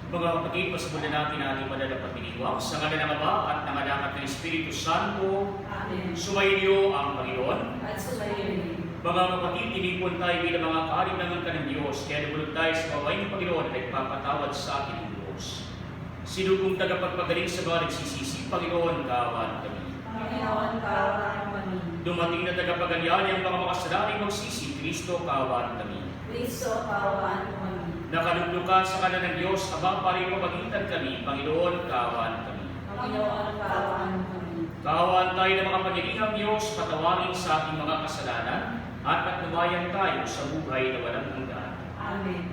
Mga kapatid, pasimulan natin ang ating mananampaliliwag sa ngala ng Ama at ng Anak at ng Espiritu Santo. Amen. Sumainyo ang Panginoon. At sumainyo rin. Mga kapatid, tinipon tayo bilang mga kaalimangan ka ng Diyos, kaya nabulog tayo sa maway ng Panginoon na nagpapatawad sa atin ng Diyos. Sinugong tagapagpagaling sa mga nagsisisi, Panginoon, kaawaan kami. Panginoon, kaawaan kami. Dumating na tagapaganyari ang mga makasalaning magsisi, Kristo, kaawaan kami. Kristo, kaawaan kami. Nakaluglo ka sa kanan ng Diyos, abang paring pamagitan kami, Panginoon, kaawaan kami. Panginoon, kaawaan kami. Kaawaan tayo ng mga pagiging Diyos, patawarin sa ating mga kasalanan, at patnubayan tayo sa buhay na walang hanggan. Amen.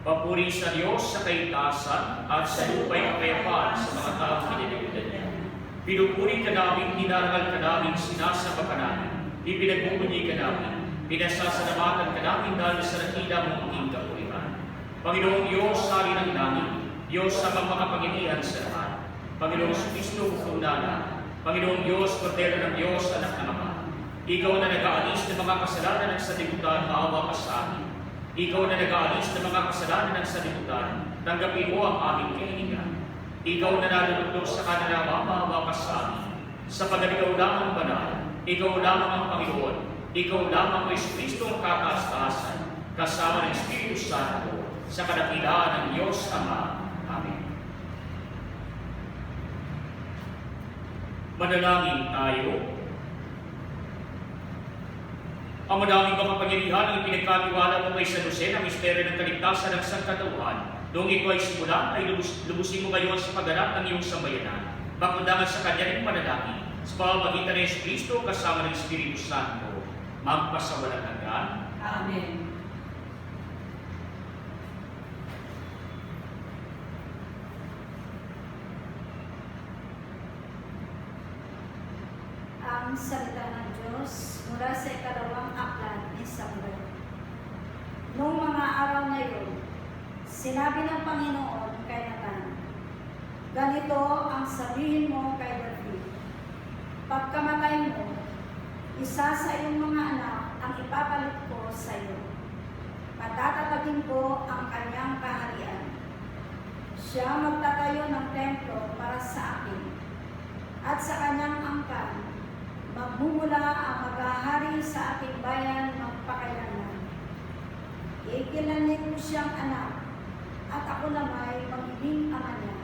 Papuri sa Diyos sa kaitasan at sa lupay kapayapaan sa mga taong pinilibutan niya. Pinupuri ka namin, dinarangal ka namin, sinasamba ka namin, ipinagpupunyi ka namin, pinasasalamatan ka namin dahil sa nakita mong aking kapulihan. Panginoong Diyos, hari ng langit, Diyos sa makapangyarihan sa lahat. Panginoong Kristo, Fundana, Panginoong Diyos, Kordero ng Diyos, Anak ng Ama. Ikaw na nag-aalis ng mga kasalanan ng sanlibutan, maawa ka sa amin. Ikaw na nag-aalis ng mga kasalanan ng sanlibutan, tanggapin mo ang aming kahilingan. Ikaw na nalulugdog sa kanila, maawa ka sa amin. Sapagkat ikaw lamang banal, ikaw lamang ang Panginoon, ikaw lamang ang Kristo ang kataas-taasan, kasama ng Espiritu Santo, sa kadakilaan ng Diyos Ama. Amen. Manalangin tayo. Ang madaming makapangyarihan ang pinagkatiwala mo kay San Jose na misteryo ng kaligtasan ng sangkatauhan. Noong ito ay simulan, ay lubusin mo ngayon sa pagganap ng iyong sambayanan. Pakundangan sa kanya rin panalangin. Sa pamamagitan ng Kristo kasama ng Espiritu Santo, magpasawalang hanggan. Amen. Ang salita ng Diyos mula sa ikalawang aklat ni Samuel. Noong mga araw na iyon, sinabi ng Panginoon kay Nathan, ganito ang sabihin mo kay David, pagkamatay mo, isa sa iyong mga anak ang ipapalit ko sa iyo. Patatatagin ko ang kanyang kaharian. Siya magtatayo ng templo para sa akin, at sa kanyang angkan, magmumula ang maghahari sa ating bayan magpakailanman. Ikilanit ko siyang anak, at ako naman magiging ama niya.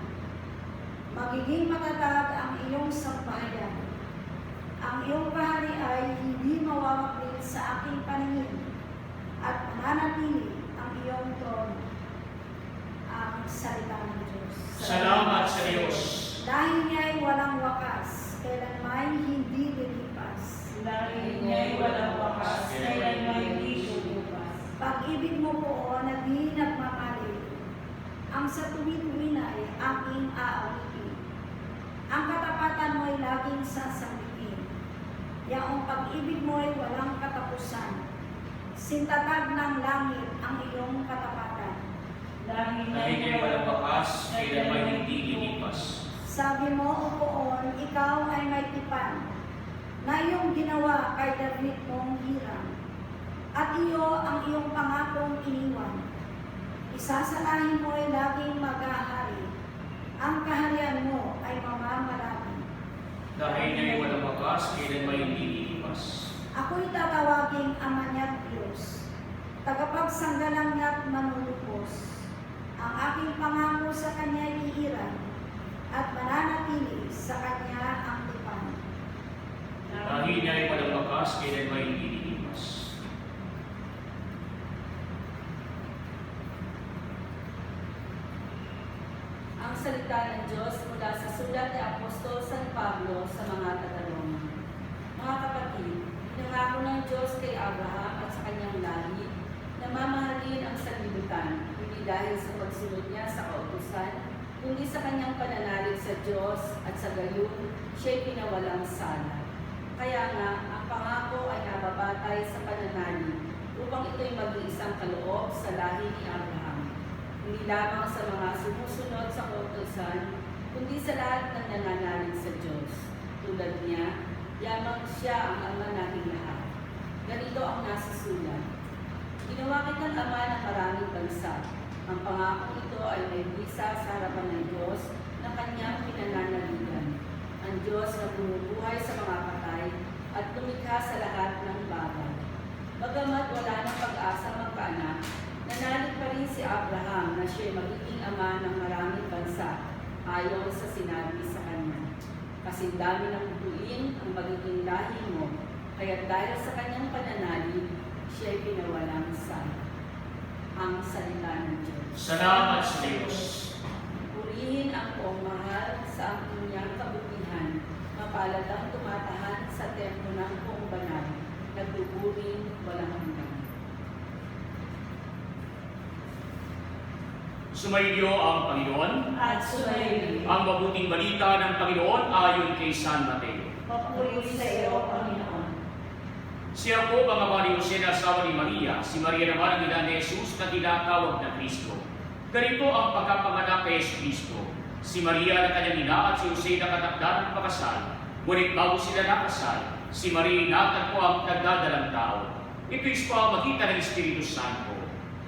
Magiging matatag ang iyong sambahayan. Ang iyong kahari ay hindi mawawaklit sa aking paningin, at mananatili ang iyong trono. Ang salita ng Diyos. Salamat sa Diyos. Dahil niya ay walang wakas, kailanman hindi lilipas. Dahil niya'y walang wakas, kailanman hindi lulupas. Pag-ibig mo po na di nagmamali, ang sa tuwi-tuwi na ay aking aawitin. Ang katapatan mo ay laging sasambitin. Yaong pag-ibig mo ay walang katapusan. Sintatag ng langit ang iyong katapatan. Dahil Nahingay walang wakas, kailanman hindi lilipas. Sabi mo, O Poon, ikaw ay may tipan, na iyong ginawa kay David mong hirang, at iyo ang iyong pangakong iniwan. Isasalahin mo ay laging maghahari, ang kaharian mo ay mamamarami. Dahil niya walang wakas, kailanman hindi lilipas. Ako'y tatawaging Ama niya't Diyos, tagapagsanggalang niya't manulupos. Ang aking pangako sa kanya ay iiran, at mananatili sa kanya ang tipan. Dahil niya walang wakas, kailanman hindi lilipas. Ang salita ng Diyos mula sa sulat ni Apostol San Pablo sa mga taga-Roma. Mga kapatid, pinangako ng Diyos kay Abraham at sa kanyang lahi na mamahalin ang sanlibutan, hindi dahil sa pagsunod niya sa kautusan, kundi sa kanyang pananalig sa Diyos at sa gayon, siya'y pinawalang sala. Kaya nga, ang pangako ay nababatay sa pananalig upang ito'y mag-iisang kaloob sa lahi ni Abraham. Hindi lamang sa mga sumusunod sa kautusan, kundi sa lahat ng nananalig sa Diyos. Tulad niya, yamang siya ang ama nating lahat. Ganito ang nasa sulat. Ginawa kitang ama ng maraming bansa. Ang pangakong ito ay may bisa sa harapan ng Diyos na kanyang pinananaligan. Ang Diyos na bumubuhay sa mga patay at lumikha sa lahat ng bagay. Bagamat wala ng pag-asa magkaanak, nanalig pa rin si Abraham na siya'y magiging ama ng maraming bansa ayon sa sinabi sa kanya. Kasi dami ng butuin ang magiging lahi mo, kaya dahil sa kanyang pananalig, siya'y pinawalang sana. Ang salita ng Diyos. Salamat sa Diyos. Purihin ang poong mahal sa ang inyong kabutihan, mapalad ang tumatahan sa templo ng poong banal, nagbuburing walang hanggan. Sumainyo ang Panginoon. At sumayin, Ang mabuting balita ng Panginoon ayon kay San Mateo. papuri sa iyo, Panginoon. Siya po ang ama ni Jose na asawa ni Maria, si Maria naman ang ina ni Jesus na tinatawag na Kristo. Ganito ang pagkapanganak kay Kristo. Si Maria na kanyang ina at si Jose na katakda ng pakasal. Ngunit bago sila nakasal, si Maria inatag po ang nagdadalang tao. Ito'y sa pamamagitan ng Espiritu Santo.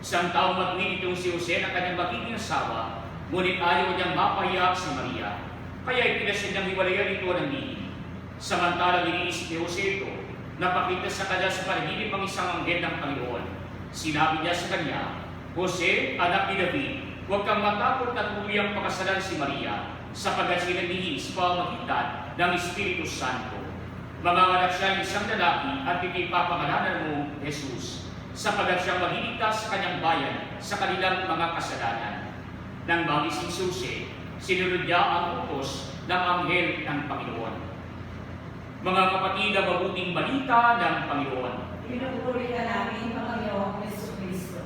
Isang taong matuwid itong si Jose na kanyang magiging asawa, ngunit ayaw niyang mapahiya si Maria. Kaya ipinasya niyang hiwalayan ito ng lihim. Samantalang iniisip ni Jose ito, napakita sa kanya sa panaginip ang isang anghel ng Panginoon. Sinabi niya sa kanya, Jose, anak ni David, huwag kang matakot na tuluyang pakasalan si Maria, sapagkat sinalihin sa pamamagitan ng Espiritu Santo. Manganganak siya ng isang lalaki at ipapangalanan mo, Jesus, sapagkat siyang magliligtas sa kanyang bayan sa kanilang mga kasalanan. Nang magising si Jose, sinunod niya ang utos ng anghel ng Panginoon. Mga kapatid, ang mabuting balita ng Panginoon. Pinupuri ka namin, Panginoong Jesucristo.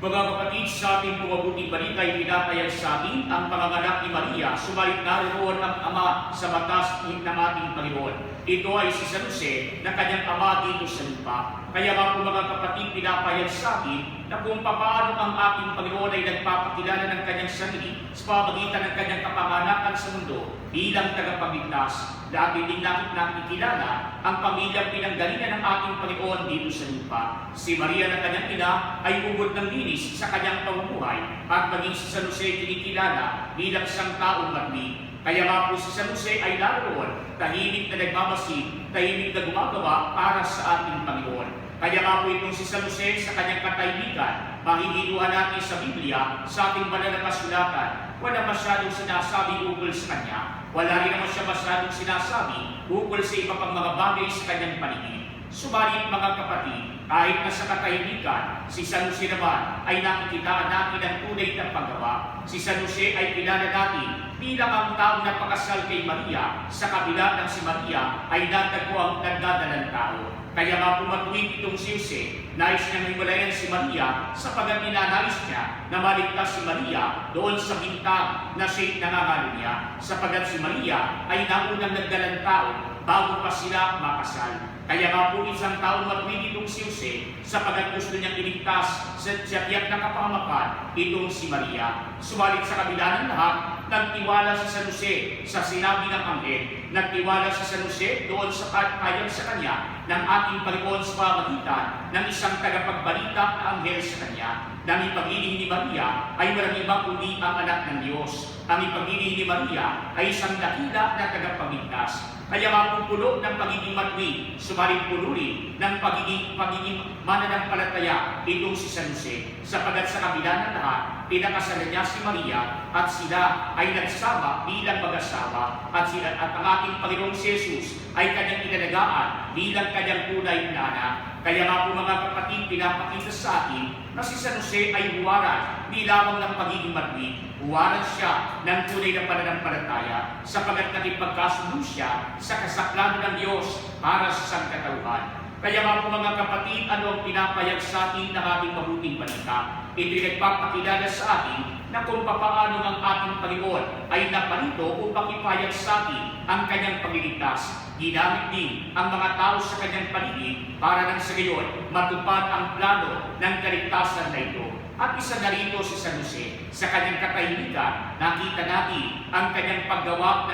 Mga kapatid, sa ating mabuting balita ay pinapayag sa atin ang panganganak ni Maria, subalit naroon ang ama sa batas ng ating Panginoon. Ito ay si San Jose na kanyang ama dito sa lupa. Kaya nga po mga kapatid, pinapayag sa atin na kung paano ang ating Panginoon ay nagpapakilala ng kanyang sarili sa pamamagitan ng kanyang kapanganakan sa mundo bilang tagapagligtas. Dati din nakikilala ang pamilyang pinanggalingan ng ating Panginoon dito sa lupa. Si Maria na kanyang ina ay ugod ng linis sa kanyang pamumuhay at maging si San Jose kinikilala bilang isang taong matli. Kaya nga po si San Jose ay naroon, tahimik na nagmamasid, tahimik na gumagawa para sa ating Panginoon. Kaya nga po itong si San Jose sa kanyang katahimikan, mahihiluhan natin sa Biblia, sa ating banal na kasulatan, wala masyadong sinasabi ukol sa kanya. Wala rin naman siya masyadong sinasabi ukol sa iba pang mga bagay sa kanyang paligid. Subalit mga kapatid, kahit na sa katahimikan, si San Jose naman ay nakikitaan natin ang tunay na paggawa. Si San Jose ay kilala natin bilang ang taong napakasal kay Maria, sa kabila ng si Maria ay natagpo ang nagdadalang tao. Kaya nga pumatuwid itong si Jose, nais niyang hiwalayan si Maria sapagat ninanais niya na maligtas si Maria doon sa bintang na siya'y nangangalo niya, sapagat si Maria ay naunang nagdalang tao bago pa sila makasal. Kaya nga po isang taong matuwid itong si Jose sapagat gusto niyang iligtas sa tiyak na kapahamakan itong si Maria. Subalit sa kabila ng lahat, nagtiwala si San Jose sa sinabi ng anghel. Nagtiwala si San Jose doon sa pagpayag sa kanya ng ating Panginoon sa pamamagitan ng isang tagapagbalita na anghel sa kanya. Nang ipag-ibig ni Maria ay walang ibang kundi ang anak ng Diyos. Ang ipag-ibig ni Maria ay isang dakila na tagapagligtas. Kaya mapupulo ng pagiging matwi, subalit pulo rin ng pagiging mananampalataya itong si San Jose. Sapagat sa kabila ng lahat, pinakasalan niya si Maria at sila ay nagsama bilang mag-asawa at ang ating Panginoong si Jesus ay kanyang inalagaan bilang kanyang tunay na anak. Kaya nga po mga kapatid, pinapakita sa atin na si San Jose ay huwaran, di lamang ng pagiging matwi, huwaran siya ng tunay na pananampalataya sapagat nakipagkasundo siya sa kasaklano ng Diyos para sa sangkatauhan. Kaya nga po mga kapatid, ano ang pinapayag sa atin ng ating mabuting balita? Ito'y nagpapakilala sa atin na kung papaano ang ating Panginoon ay napalito upang ipayag sa atin ang kanyang pagliligtas. Ginamit din ang mga tao sa kanyang paligid para nang sa gayon matupad ang plano ng kaligtasan na ito. At isa na rito si San Jose Sa kanyang katahimikan, nakita natin ang kanyang paggawa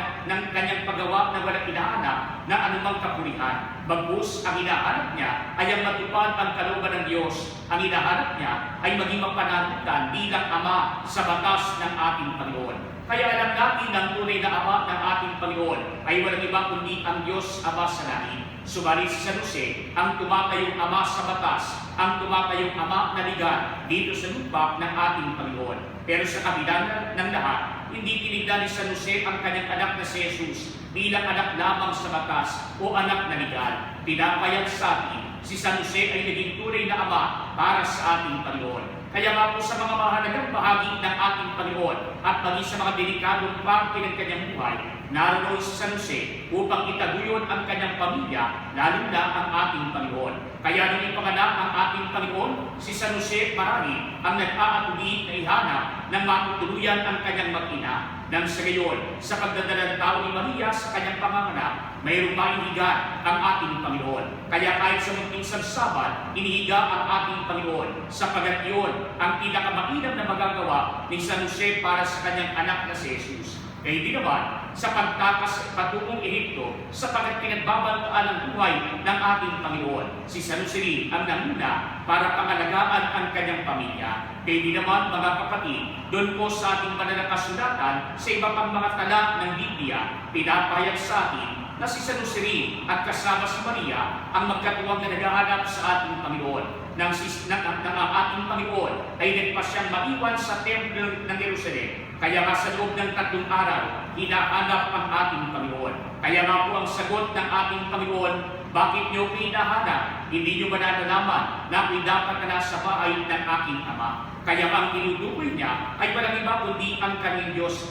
na walang hinahanap na anumang kapurihan. Bagkus, ang hinahanap niya ay ang matupad ang kalooban ng Diyos. Ang hinahanap niya ay maging mapananagutan bilang Ama sa batas ng ating Panginoon. Kaya alam natin ang tunay na Ama ng ating Panginoon ay walang iba kundi ang Diyos Ama sa langit. Subalit si San Jose, ang tumatayong Ama sa batas, ang tumatayong Ama na ligan dito sa lupa ng ating Panginoon. Pero sa kabila ng lahat, hindi tinignan ni San Jose ang kanyang anak na si Jesus bilang anak lamang sa batas o anak na ligan. Pinapayag sa atin, si San Jose ay naging tunay na Ama para sa ating Panginoon. Kaya nga po sa mga mahalagang bahagi ng ating Panginoon at maging sa mga delikadong parte ng kanyang buhay, naroon si San Jose upang itaguyod ang kanyang pamilya, lalo na ang ating Panginoon. Kaya nung ipanganak ang ating Panginoon, si San Jose marami ang nag-aatuli na ihanap ng matutuluyan ang kanyang mag-ina. Nang sa gayon, sa pagdadala ng tao ni Maria sa kanyang panganganak, mayroong maihiga ang ating Panginoon. Kaya kahit sa munting sabsaban, inihiga ang ating Panginoon, sapagat iyon ang pinakamainam na magagawa ni San Jose para sa kanyang anak na si Jesus. Kaya hindi naman sa pagtakas patungong Ehipto sapagat pinagbabantaan ang buhay ng ating Panginoon. Si San Jose rin ang nanguna para pangalagaan ang kanyang pamilya. Kaya hindi naman mga kapatid, doon po sa ating mananakasulatan sa iba pang mga tala ng Biblia, pinapayag sa atin na si San Jose rin at kasama si Maria ang magkatuwang na naghahanap sa ating Panginoon. Nang ang ating Panginoon ay nagpasyang maiwan sa templo ng Jerusalem. Kaya nga sa loob ng 3 araw, hinahanap ang ating Panginoon. Kaya nga po ang sagot ng ating Panginoon, bakit niyo hinahanap? Hindi niyo ba nalalaman na ako'y dapat na nasa bahay ng aking Ama? Kaya ang tinutukoy niya ay walang iba kundi ang kanyang Diyos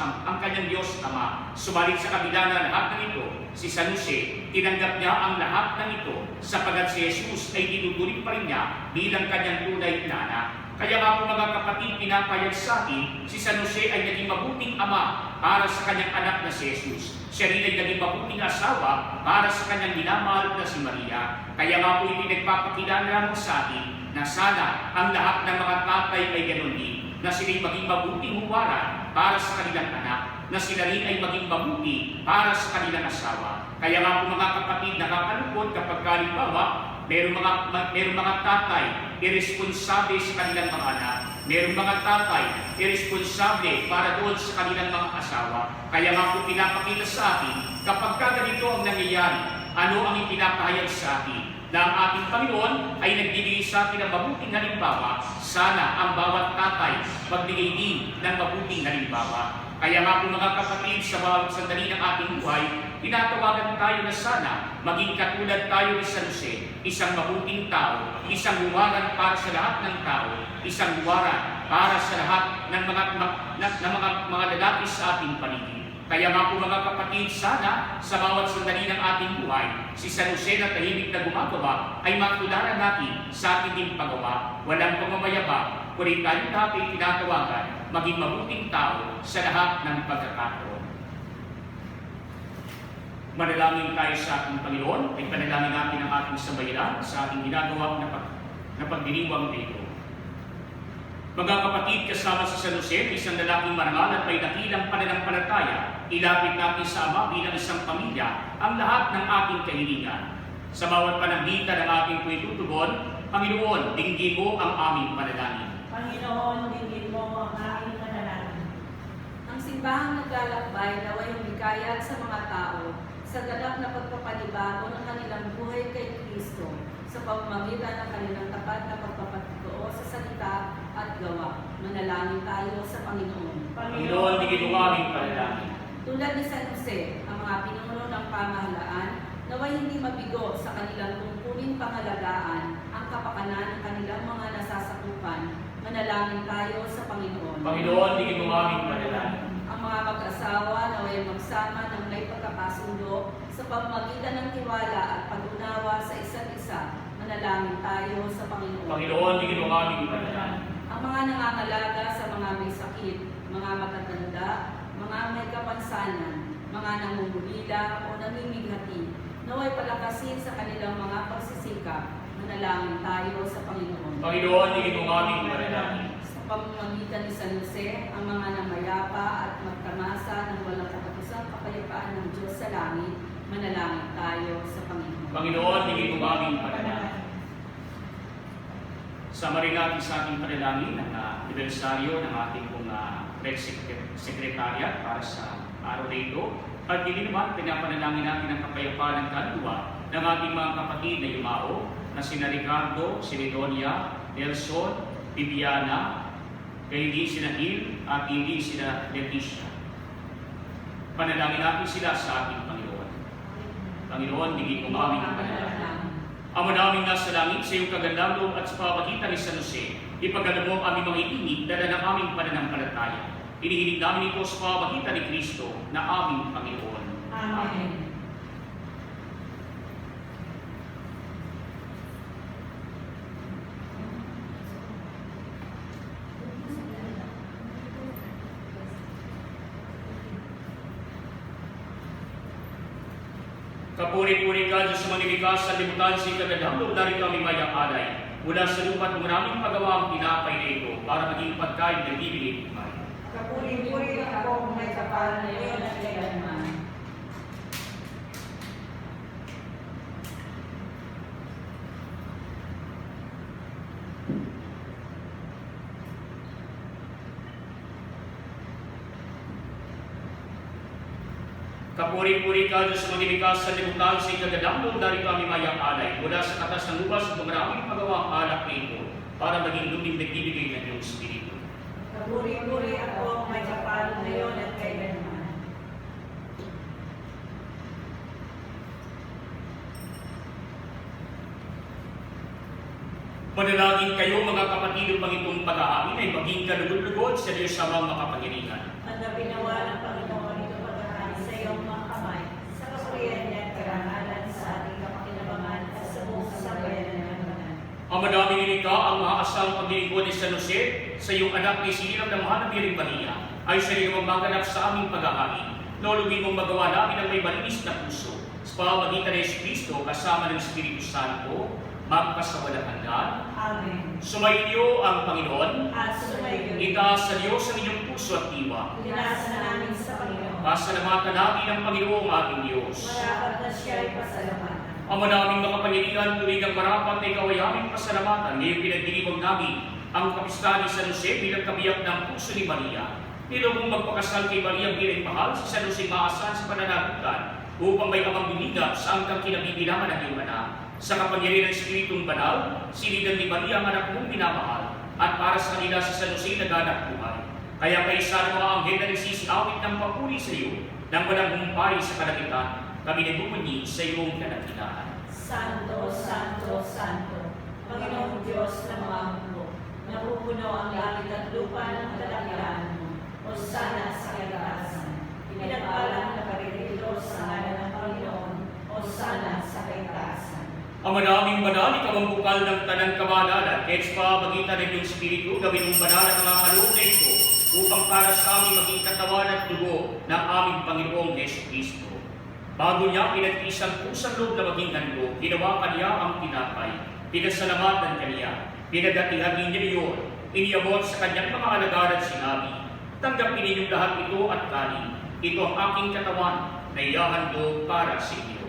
Ama. Subalit sa kabila ng lahat ng ito, si San Jose, tinanggap niya ang lahat ng ito sapagat si Jesus ay tinuturing pa rin niya bilang kanyang tunay na anak. Kaya nga po mga kapatid, pinapayag sa atin, si San Jose ay naging mabuting ama para sa kanyang anak na si Jesus. Siya rin ay naging mabuting asawa para sa kanyang minamahal na si Maria. Kaya nga po ito nagpapakilala lamang sa atin na sana ang lahat ng mga tatay ay ganoon din, na sila'y maging mabuting huwaran para sa kanilang anak, na sila rin ay maging mabuti para sa kanilang asawa. Kaya nga po mga kapatid, nakakalungkot kapag halimbawa, merong mga tatay irresponsable sa kanilang mga anak. Merong mga tatay irresponsable para doon sa kanilang mga asawa. Kaya nga po pinapakita sa atin, kapag ganito ang nangyayari, ano ang ipinapahayag sa atin? Na ang ating Panginoon ay nagbibigay sa atin ng mabuting halimbawa. Sana ang bawat tatay magbigay din ng mabuting halimbawa. Kaya nga po mga kapatid, sa bawat sandali ng ating buhay, tinatawagan tayo na sana maging katulad tayo ni San Jose, isang mabuting tao, isang huwaran para sa lahat ng tao, isang huwaran para sa lahat ng mga lalaki sa ating paligid. Kaya nga po mga kapatid, sana sa bawat sandali ng ating buhay, si San Jose na tahimik na gumagawa ay matularan natin sa ating din pagawa. Walang pamamayabang, kundi tayo natin tinatawagan maging mabuting tao sa lahat ng pagkakataon. Manalangin tayo sa ating Panginoon, ay panalangin natin ang ating sambayanan sa ating ginagawa na pagdiriwang dito. Mga kapatid, kasama sa San Jose, isang lalaking marangal at may dakilang pananampalataya, ilapit natin sa Ama bilang isang pamilya ang lahat ng ating kahilingan. Sa bawat pananghita ng ating tuwitutugon, Panginoon, dinggin mo ang aming panalangin. Panginoon, dinggin mo ang aming panalangin. Ang simbahang naglalakbay naway humikayat sa mga tao sa ganap na pagpapanibago ng kanilang buhay kay Kristo sa pamamagitan ng kanilang tapat na pagpapatutuo sa salita at gawa. Manalangin tayo sa Panginoon. Panginoon, dinggin mo ang aming panalangin. Tulad ni San Jose, ang mga pinuno ng pamahalaan naway hindi mabigo sa kanilang tungkulin pangalagaan ang kapakanan ng kanilang mga nasasakupan. Manalangin tayo sa Panginoon. Panginoon, dinggin mo ang aming panalangin. Ang mga mag-asawa naway magsama ng may pagkakasundo sa pamamagitan ng tiwala at pag-unawa sa isa't isa. Manalangin tayo sa Panginoon. Panginoon, dinggin mo ang aming panalangin. Ang mga nangangalaga sa mga may sakit, mga matatanda, mga may kapansanan, mga nangungulila o namimighati, naway palakasin sa kanilang mga pagsisikap. Manalangin tayo sa Panginoon. Panginoon, dinggin mo ang aming panalangin. Sa pamamagitan ni San Jose, ang Manalangin tayo sa Panginoon. Panginoon, hingin mo aming panalangin. Samarin natin sa ating panalangin ang anibersaryo ng ating pong sekretariat para sa araw na ito. At hindi naman, pinapanalangin natin ang kapayapaan ng kaluluwa ng ating mga kapatid na yumao na sina Ricardo, Sinedonia, Nelson, Bibiana, hindi sina Il at hindi sina Leticia. Panalangin natin sila sa ating Panginoon. Panginoon, hingin mo aming panalangin. Ama namin nasa langit, sa iyong kagandang loob at sa pamagitan ni San Jose, ipagkaloob mo ang aming mga itinit, dala ng aming pananampalataya. Inihiling namin ito sa pamagitan ni Kristo na aming Panginoon. Amen. Kapuri-puri ka, Diyos sa manilikas sa limutan sa ikagandang loob na rin kami mayang alay. Mula sa lupa't maraming pagawa ang tinapay na ito para maging pagkain na bibili kumain. Kapuri-puri ako kung may kapal na yun at kailanman. Kapuri-puri ka, Diyos sa manilikas sa limutan sa ikagandang loob na rin kami mayang alay. Mula sa katas ng lupas at maraming pagawa ang alak na ito para maging luming nagbibigay ng iyong Espiritu. Kapuri-puri ako kung may kapal na yun at kailanman. Manalangin kayo mga kapatid upang itong pag-aamin ay maging kalugod-lugod sa Diyos sa mga makapangyarihan. At na binawa ng Panginoon ito pagkakaan sa iyong mga kamay, sa kapurihan niya at karangalan sa ating kapakinabangan at sa buong sabayan ng Panginoon. Ama namin inika ang maaasang paglilingkod ni San Jose sa iyong anak ni Silang na mahal na Biring Maria ay sa iyo maganap sa aming pag-aamin. Lolubin mong magawa namin ang may malinis na puso sa pamamagitan ni Kristo kasama ng Espiritu Santo, magpasawalang hanggan. Amen. Sumainyo ang Panginoon. At sumayon, Itaas sa Diyos ang inyong puso at diwa. linasa namin sa Panginoon. Pasalamatan natin ang Panginoong ating Diyos. Marapat na siya ay pasalamatan. Ama naming makapangyarihan, tuloy ng marapat na ikaw ay aming pasalamatan. Ngayon pinagdiriwag namin ang kapistahan ni San Jose bilang kabiyak ng puso ni Maria. Nilo mong magpakasal kay Maria ang bilang mahal, si San Jose maasan sa pananagutan upang may amang binigap sa angkang kinabibilangan ng iyong anak. Sa kapangyarihan ng Espiritong Banal, sinidan ni Maria ang anak mong minamahal at para sa kanila si San Jose naganak buhay. Kaya kaisa ng mga anghel na nagsisiawit ng papuri sa iyo nang walang humpay sa kalangitan, kami nagpupunyi sa iyong kadakilaan. Santo, Santo, Santo, Panginoong Diyos ng mga mundo, napupuno ang langit at lupa ng kadakilaan mo. Hosana sa kaitaasan. Pinagpalang na karirito sa ngalan ng Panginoon. Hosana sa kaitaasan. Ama naming banal, ikaw ang bukal ng tanang kabanalan, kahit sa pamagitan ng iyong Espiritu, gawin mong banal ang mga kaloob na ito, upang para sa amin maging katawan at dugo ng aming Panginoong Yesu Kristo. Bago niya pinagtisang pusang loob na maging handog, ginawa kaniya ang tinapay, pinasalamatan kaniya, pinagati-hati niya iyon, iniabot sa kanyang mga alagad at sinabi, tanggapin ninyong lahat ito at kanin, ito ang aking katawan na iyahandog para sa inyo.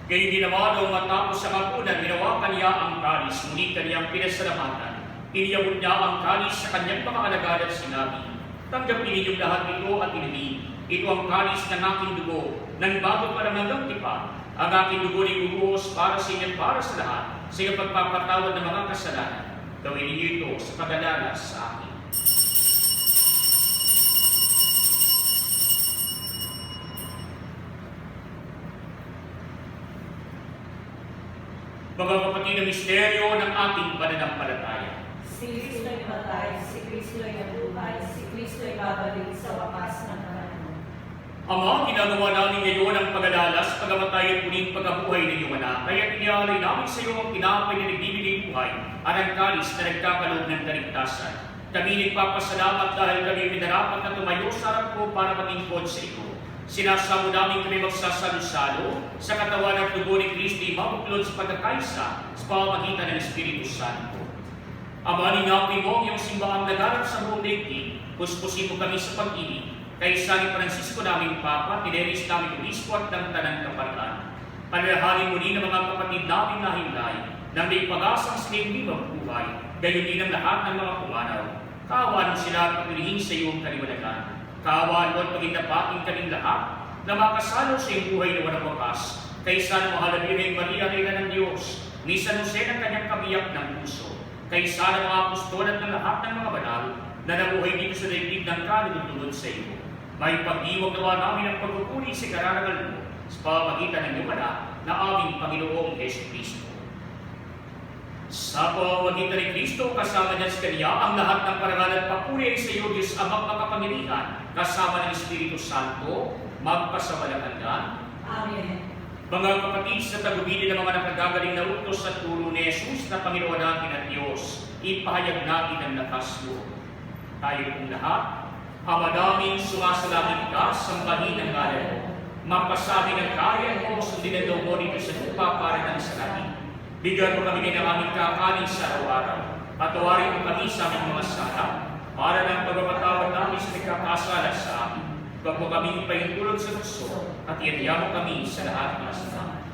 Kaya ginawa daw matapos sa kapunan, ginawa kaniya ang kalis, muli kaniyang pinasalamatan. Iniyabot niya ang kalis sa kanyang mga alagad at sinabi, tanggapin ninyong lahat ito at inumin. Ito ang kalis ng aking dugo, ng bago pa lang hanggang tipa. Ang aking dugo ni bubuhos para sa inyo para sa lahat, sa iyong pagpapatawad ng mga kasalanan. Gawin ninyo ito sa pagdadalas sa akin. Mga kapatid, ang misteryo ng ating pananampalataya. Si Kristo ay namatay, si Kristo ay nabuhay, si Kristo ay babalik sa wakas ng panahon. Ama, ginagawa namin ngayon ang pag-alalas, pagamatay at muling pagkabuhay ng iyong anak. Kaya inialay namin sa iyo ang tinapay na nagbibigay buhay at ang kalis na nagkakaloob ng kaligtasan. Kami nagpapasalamat dahil kami minarapat na tumayo sa harap ko para maglingkod sa iyo. Sinasamo namin kami magsasalo-salo sa katawan at dugo ni Kristo, mabuklod sa pagkakaisa sa pamamagitan ng Espiritu Santo. Ama, linapin mo ang iyong simbahan naganap sa buong daigdig. Puspusin mo kami sa pag-ibig. Kaysa ni Francisco naming Papa, Tineris naming Obispo at ng Tanang Kaparian. Palalahanin mo rin ang mga kapatid naming nahimlay na may pag-asang silang hindi mabubuhay, gayon din ang lahat ng mga pumanaw. Kaawaan mo sila at pagpilihin sa iyong kaliwanagan. Kaawaan mo at maging napating kaming lahat na makasalo sa iyong buhay na walang wakas. Kaysa ng mahal na Birheng Maria, Reyna ng Diyos, ni San Jose ng kanyang kabiyak ng puso. Kaysa ng mga apostol at ng lahat ng mga banal na nabuhay dito sa daigdig ng kalulunod sa iyo. May pag-iwag nawa namin ang pagpupuri sa kararangal mo sa pamamagitan ng iyong anak na aming Panginoong Hesus Kristo. Sa pamamagitan ni Kristo, kasama niya sa Kanya, ang lahat ng parangal at papuri ay sa iyo, Diyos Amang makapangyarihan, kasama ng Espiritu Santo, magpasawalang hanggan. Amen. Mga kapatid, sa tagubili ng mga nakagagaling na utos at turo ni Jesus na Panginoon natin at Diyos, ipahayag natin ang lakas mo. Tayo pong lahat, Ama namin, sumasalangit ka, sambahin ang ngalan mo. Magpasabi ng kaya mo, sundin ang loob mo dito sa lupa para ng sa langit. Bigyan mo kami ng aming kakanin sa araw-araw. Patawarin mo kami sa aming mga sala, para ng pagpapatawad namin sa nagkakasala sa amin. Huwag mo kami ipahintulog sa tukso, at iadya mo kami sa lahat ng masama.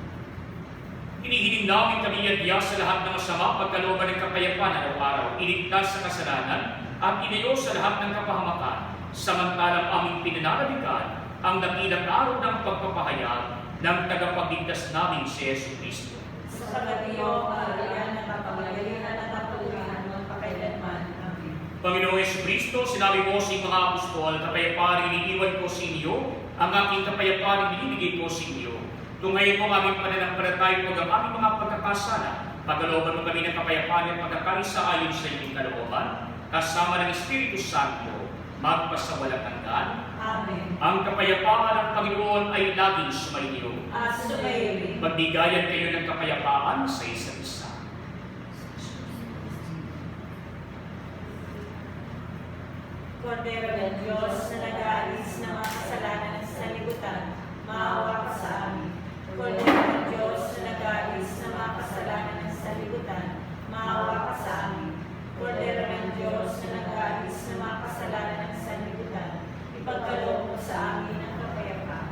Hinihiling namin kami iadya sa lahat ng masama pagkalooban ng kapayapaan araw-araw, iligtas sa kasalanan, at inayo sa lahat ng kapahamakan, samantalang aming pinananabigan ang dakilang araw ng pagpapahayag ng tagapagligtas namin si Yesu Kristo. Sa kagadiyo, kaharian at kapangyarihan at kapulihan ng pakailanman. Amen. Panginoong Yesu Kristo, sinabi mo sa mga apostol, kapayapaan iniiwan ko sa inyo, ang aking kapayapaan binibigay ko sa inyo. Tungayin mo ang aming pananampalataya pag ang aming mga pagkakasala, pagkalooban mo kami ng kapayapaan at pagkakaisa ayon sa iyong kalooban, kasama ng Espiritu Santo, magpasawalang hanggan. Amen. Ang kapayapaan ng Panginoon ay laging sumainyo. At sumayin. Magbigayan kayo ng kapayapaan sa isa't isa. Kordero ng Diyos na nag-aalis ng mga kasalanan ng sanlibutan, maawa ka sa amin. Kordero ng Diyos na nag-aalis ng mga kasalanan ng sanlibutan, maawa ka sa amin. Kordero ng Diyos na nag-aalis ng mga kasalanan ng sanlibutan, ipagkaloob mo sa amin ang kapayapaan.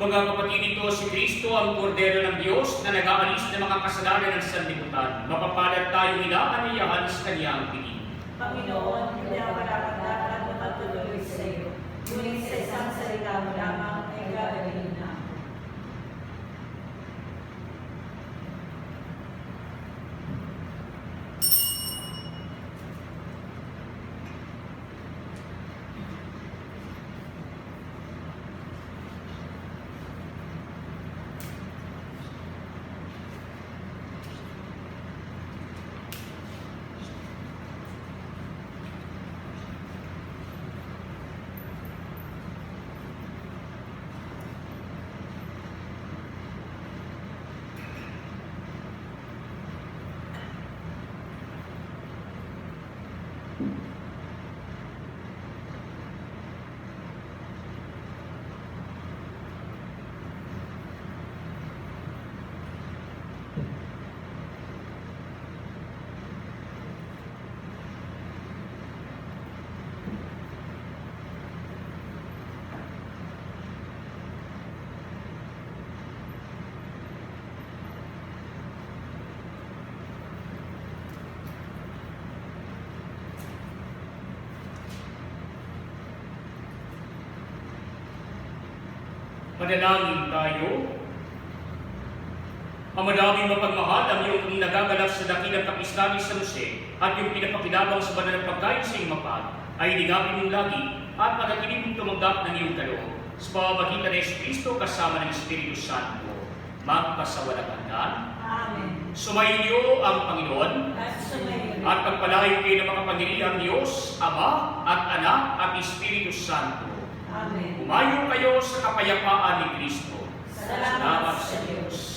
Mga kapatid, ito si Kristo ang kordero ng Diyos na nag-aalis ng mga kasalanan ng sanlibutan. Mapapalad tayo inaaniyahan sa kanyang piling. Panginoon, hindi ako dapat na patuloy sa iyo. Ngunit sa isang salita mo lamang ay gagawin na. Manalangin tayo. Ang madaming mapagmahal ang iyong nagagalak sa dakilang kapistahan ni San Jose at yung pinapakinabang sa banal ng pagkain sa iyong mapag ay ligapin mong lagi at magatiling mong tumanggap ng iyong kaloob sa pamamagitan ng Yesu Kristo kasama ng Espiritu Santo, magpasawalang hanggan. Amen. Sumainyo ang Panginoon At sumayin. at pagpalayo kayo ng makapangyarihang Diyos, Ama at Anak at Espiritu Santo. Amen. Umayo kayo sa kapayapaan ni Kristo. Salamat sa Diyos.